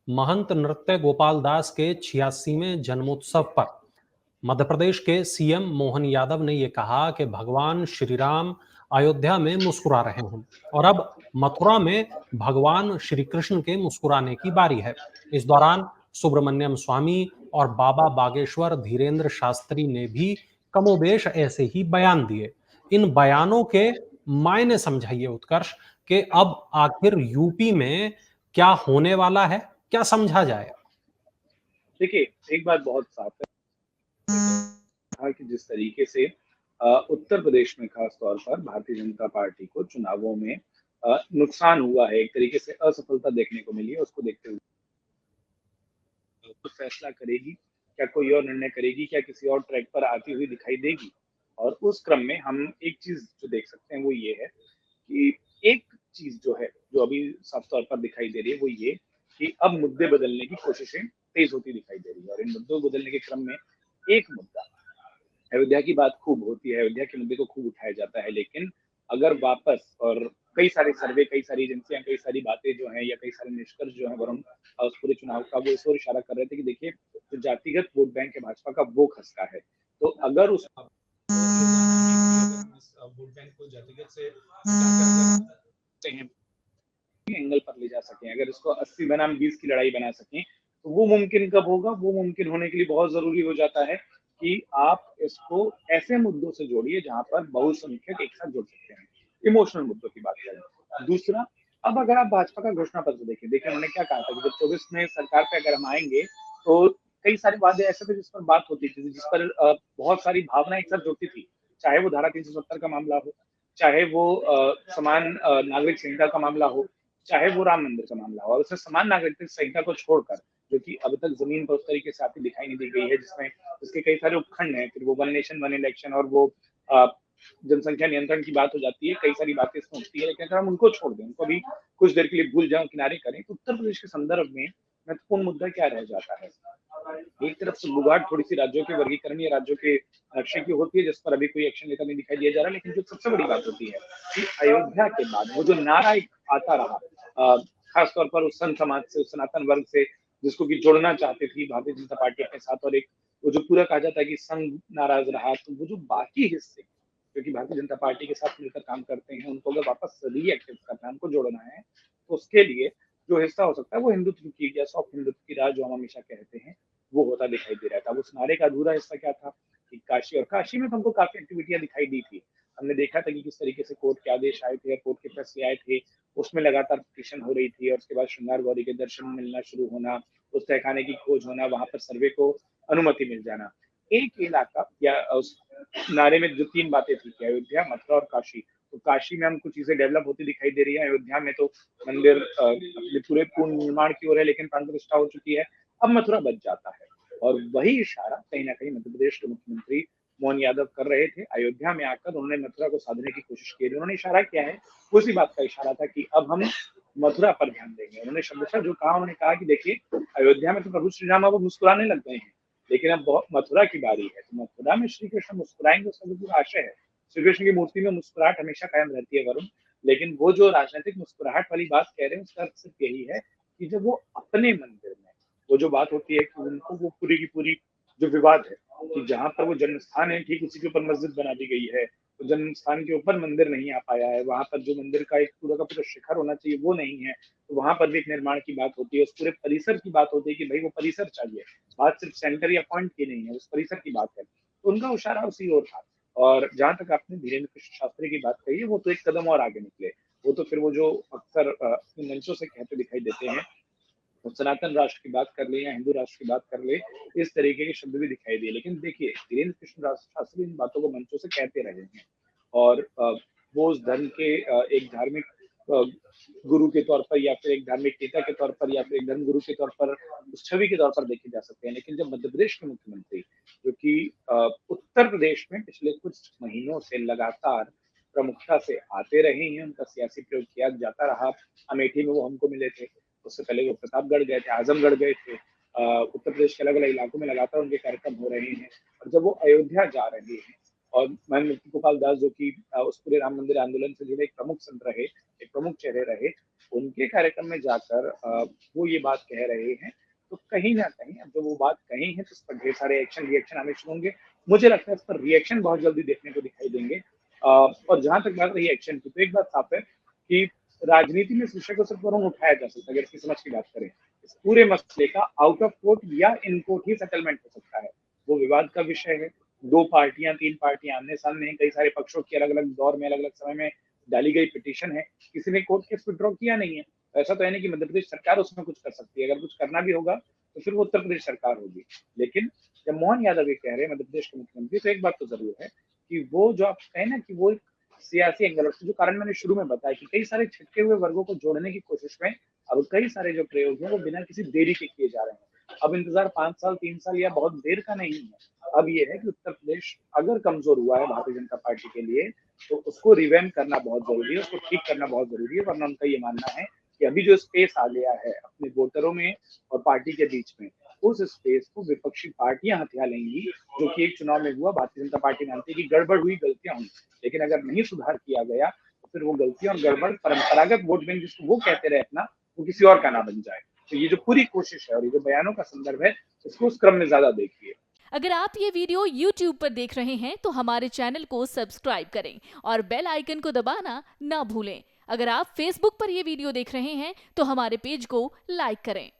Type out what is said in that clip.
महंत नृत्य गोपाल दास के 86वें जन्मोत्सव पर मध्य प्रदेश के सीएम मोहन यादव ने ये कहा कि भगवान श्री राम अयोध्या में मुस्कुरा रहे हैं और अब मथुरा में भगवान श्री कृष्ण के मुस्कुराने की बारी है। इस दौरान सुब्रमण्यम स्वामी और बाबा बागेश्वर धीरेन्द्र शास्त्री ने भी कमोबेश ऐसे ही बयान दिए। इन बयानों के मायने समझाइए उत्कर्ष, कि अब आखिर यूपी में क्या होने वाला है, क्या समझा जाए? देखिए, एक बात बहुत साफ है कि जिस तरीके से उत्तर प्रदेश में खास तौर पर भारतीय जनता पार्टी को चुनावों में नुकसान हुआ है, एक तरीके से असफलता देखने को मिली है, उसको देखते हुए कुछ फैसला करेगी, क्या कोई और निर्णय करेगी, क्या किसी और ट्रैक पर आती हुई दिखाई देगी। और उस क्रम में हम एक चीज जो देख सकते हैं वो ये है कि एक चीज जो है, जो अभी साफ तौर पर दिखाई दे रही है, वो ये कि अब मुद्दे बदलने की कोशिशें तेज होती दिखाई दे रही है। और इन मुद्दों को बदलने के क्रम में एक मुद्दा, अयोध्या की बात खूब होती है, अयोध्या के मुद्दे को खूब उठाया जाता है, लेकिन अगर वापस और कई सारे सर्वे, कई सारी एजेंसियां, कई सारी बातें जो हैं या कई सारे निष्कर्ष जो है वरुण उस पूरे चुनाव का, वो इस ओर इशारा कर रहे थे कि देखिए जो जातिगत वोट बैंक है भाजपा का वो खसका है। तो अगर उस वोट बैंक को जातिगत से एंगल पर ले जा सकें, अगर इसको 80 बनाम 20 की लड़ाई बना सकें, तो वो मुमकिन कब होगा? वो मुमकिन होने के लिए बहुत जरूरी हो जाता है कि आप इसको ऐसे मुद्दों से जोड़िए जहां पर बहुसंख्यक एक साथ जुड़ सकते हैं, इमोशनल मुद्दों की बात करें। दूसरा, अब अगर आप भाजपा का घोषणा पत्र देखें, देखिए उन्होंने क्या कहा था कि जब 24 में सरकार पे अगर हम आएंगे तो कई सारे वादे ऐसे थे जिस पर बात होती थी, जिस पर बहुत सारी भावना एक साथ जुड़ती थी, चाहे वो धारा 370 का मामला हो, चाहे वो समान नागरिक संहिता का मामला हो, चाहे वो राम मंदिर का मामला हो। और उसमें समान नागरिकता संहिता को छोड़कर, जो कि अभी तक जमीन पर उस तरीके से आती दिखाई नहीं दी गई है, जिसमें उसके कई सारे उपखंड हैं, फिर वो वन नेशन वन इलेक्शन और वो अ, जनसंख्या नियंत्रण की बात हो जाती है, कई सारी बातें इसमें उठती है, लेकिन अगर हम उनको छोड़ दें, उनको भी कुछ देर के लिए भूल जाएं, किनारे करें, तो उत्तर प्रदेश के संदर्भ में महत्वपूर्ण मुद्दा क्या रह जाता है? एक तरफ से बुगाड़ थोड़ी सी राज्यों के वर्गीकरण या राज्यों के नक्शे की होती है, जिस पर अभी कोई एक्शन लेता नहीं दिखाई दिया जा रहा, लेकिन जो सबसे बड़ी बात होती है कि अयोध्या के बाद वो जो नारा एक आता रहा, खास तौर पर उस संत समाज से, उस सनातन वर्ग से, जिसको कि जोड़ना चाहती थी भारतीय जनता पार्टी अपने साथ, और एक वो जो पूरा कहा जाता है कि संघ नाराज रहा, तो वो जो बाकी हिस्से जो कि भारतीय जनता पार्टी के साथ मिलकर काम करते हैं, उनको अगर वापस रीएक्टिव करना है, उनको जोड़ना है, तो उसके लिए जो हिस्सा हो सकता है वो हिंदुत्व की या सॉफ्ट हिंदुत्व की राह जो हम हमेशा कहते हैं, वो होता दिखाई दे रहा था। अब उस नारे का अधूरा हिस्सा क्या था कि काशी, और काशी में तो हमको काफी एक्टिविटियां दिखाई दी थी। हमने देखा था कि किस तरीके से कोर्ट के आदेश आए थे, कोर्ट के फैसले आए थे, उसमें लगातार पिटिशन हो रही थी, और उसके बाद श्रृंगार गौरी के दर्शन मिलना शुरू होना, उस तहखाने की खोज होना, वहां पर सर्वे को अनुमति मिल जाना। एक इलाका या उस नारे में जो तीन बातें थी कि अयोध्या, मथुरा और काशी, तो काशी में हमको चीजें डेवलप होती दिखाई दे रही है, अयोध्या में तो मंदिर अपने पूरे पूर्ण निर्माण की ओर है, लेकिन प्राण प्रतिष्ठा हो चुकी है, अब मथुरा बच जाता है। और वही इशारा कहीं ना कहीं मध्य प्रदेश के मुख्यमंत्री मोहन यादव कर रहे थे, अयोध्या में आकर उन्होंने मथुरा को साधने की कोशिश की थी। उन्होंने इशारा किया है, उसी बात का इशारा था कि अब हम मथुरा पर ध्यान देंगे। उन्होंने शब्दशः जो कहा, उन्होंने कहा कि देखिए अयोध्या में तो प्रभु श्री राम अब मुस्कुराने लग गए हैं, लेकिन अब बहुत मथुरा की बारी है, तो मथुरा में श्री कृष्ण मुस्कुराएंगे, उसका जो पूरा आशय है। श्री कृष्ण की मूर्ति में मुस्कुराहट हमेशा कायम रहती है वरुण, लेकिन वो जो राजनीतिक मुस्कुराहट वाली बात कह रहे हैं, उसका अर्थ सिर्फ यही है कि जब वो अपने मंदिर में, वो जो बात होती है कि उनको वो पूरी की पूरी जो विवाद है कि जहां पर वो जन्म स्थान है, ठीक उसी के ऊपर मस्जिद बना दी गई है, तो जन्म स्थान के ऊपर मंदिर नहीं आ पाया है, वहां पर जो मंदिर का एक पूरा का पूरा शिखर होना चाहिए वो नहीं है, तो वहां पर भी एक निर्माण की बात होती है, उस पूरे परिसर की बात होती है कि भाई वो परिसर चाहिए, बात सिर्फ सेंटर या पॉइंट की नहीं है, उस परिसर की बात है। तो उनका इशारा उसी ओर था। और जहां तक आपने धीरेन्द्र कृष्ण शास्त्री की बात कही है, वो तो एक कदम और आगे निकले। वो तो फिर वो जो अक्सर अपने मंचों से कहते दिखाई देते हैं, तो सनातन राष्ट्र की बात कर ले या हिंदू राष्ट्र की बात कर ले, इस तरीके के शब्द भी दिखाई दिए। लेकिन देखिए धीरेन्द्र कृष्ण शास्त्री इन बातों को मंचों से कहते रहे हैं, और वो उस धर्म के एक धार्मिक अ, गुरु के तौर पर, या फिर एक धार्मिक नेता के तौर पर, या फिर एक धर्म गुरु के तौर पर, उस छवि के तौर पर देखे जा सकते हैं। लेकिन जब मध्य प्रदेश के मुख्यमंत्री, जो कि उत्तर प्रदेश में पिछले कुछ महीनों से लगातार प्रमुखता से आते रहे हैं, उनका सियासी प्रयोग किया जाता रहा, अमेठी में वो हमको मिले थे, उससे पहले वो प्रतापगढ़ गए थे, आजमगढ़ गए थे, उत्तर प्रदेश के अलग अलग इलाकों में लगातार उनके कार्यक्रम हो रहे हैं, और जब वो अयोध्या जा रहे हैं, और महंत गोपाल दास जो कि उस पूरे राम मंदिर आंदोलन से जुड़े एक प्रमुख संत रहे, एक प्रमुख चेहरे रहे, उनके कार्यक्रम में जाकर वो ये बात कह रहे हैं, तो कहीं न कहीं अब जब वो बात कही है तो उस पर ढेर सारे रिएक्शन आने शुरू होंगे। मुझे लगता है इस पर रिएक्शन बहुत जल्दी देखने को दिखाई देंगे। और जहाँ तक बात रही एक्शन की, तो एक बात साफ है कि राजनीति में इस विषय को सिर्फ और उठाया जा सकता है, अगर इसकी समझ की बात करें। इस पूरे मसले का आउट ऑफ कोर्ट या इन कोर्ट ही सेटलमेंट हो सकता है। वो विवाद का विषय है। 2 पार्टियाँ, 3 पार्टियाँ आमने-सामने हैं, कई सारे पक्षों की अलग-अलग दौर में, अलग-अलग समय में डाली गई पिटीशन है। किसी ने कोर्ट केस विथड्रॉ किया नहीं है। ऐसा तो है नहीं कि मध्य प्रदेश सरकार उसमें कुछ कर सकती है। अगर कुछ करना भी होगा, तो फिर वो उत्तर प्रदेश सरकार होगी। लेकिन जब मोहन यादव ये कह रहे हैं मध्य प्रदेश के मुख्यमंत्री, तो एक बात तो ज़रूर है कि वो जो आप कहें ना कि वो एक सियासी एंगल, उसके जो कारण मैंने शुरू में बताया कि कई सारे छिटके हुए वर्गों को जोड़ने की कोशिश में अब कई सारे जो प्रयोग हैं, वो बिना किसी देरी के किए जा रहे हैं। अब इंतज़ार 5 साल, 3 साल या बहुत देर का नहीं है। अब ये है कि उत्तर प्रदेश अगर कमज़ोर हुआ है भारतीय जनता पार्टी के लिए, तो उसको रिवैम्प करना बहुत ज़रूरी है, उसको ठीक करना बहुत ज़रूरी है, वरना उनका ये मानना है कि अभी जो स्पेस आ गया है अपने वोटरों में और पार्टी के बीच में, उस स्पेस को विपक्षी पार्टियां हथिया लेंगी, जो कि एक चुनाव में हुआ। भारतीय जनता पार्टी मानती है कि गड़बड़ हुई, गलतियां हुई, लेकिन अगर नहीं सुधार किया गया तो फिर वो गलतियां और गड़बड़ परंपरागत वोट बैंक जिसको वो कहते रहे अपना, वो किसी और का ना बन जाए। तो ये जो पूरी कोशिश है और ये जो बयानों का संदर्भ है, इसको उस क्रम में ज्यादा देखिए। अगर आप ये वीडियो YouTube पर देख रहे हैं तो हमारे चैनल को सब्सक्राइब करें और बेल आइकन को दबाना ना भूलें। अगर आप Facebook पर ये वीडियो देख रहे हैं तो हमारे पेज को लाइक करें।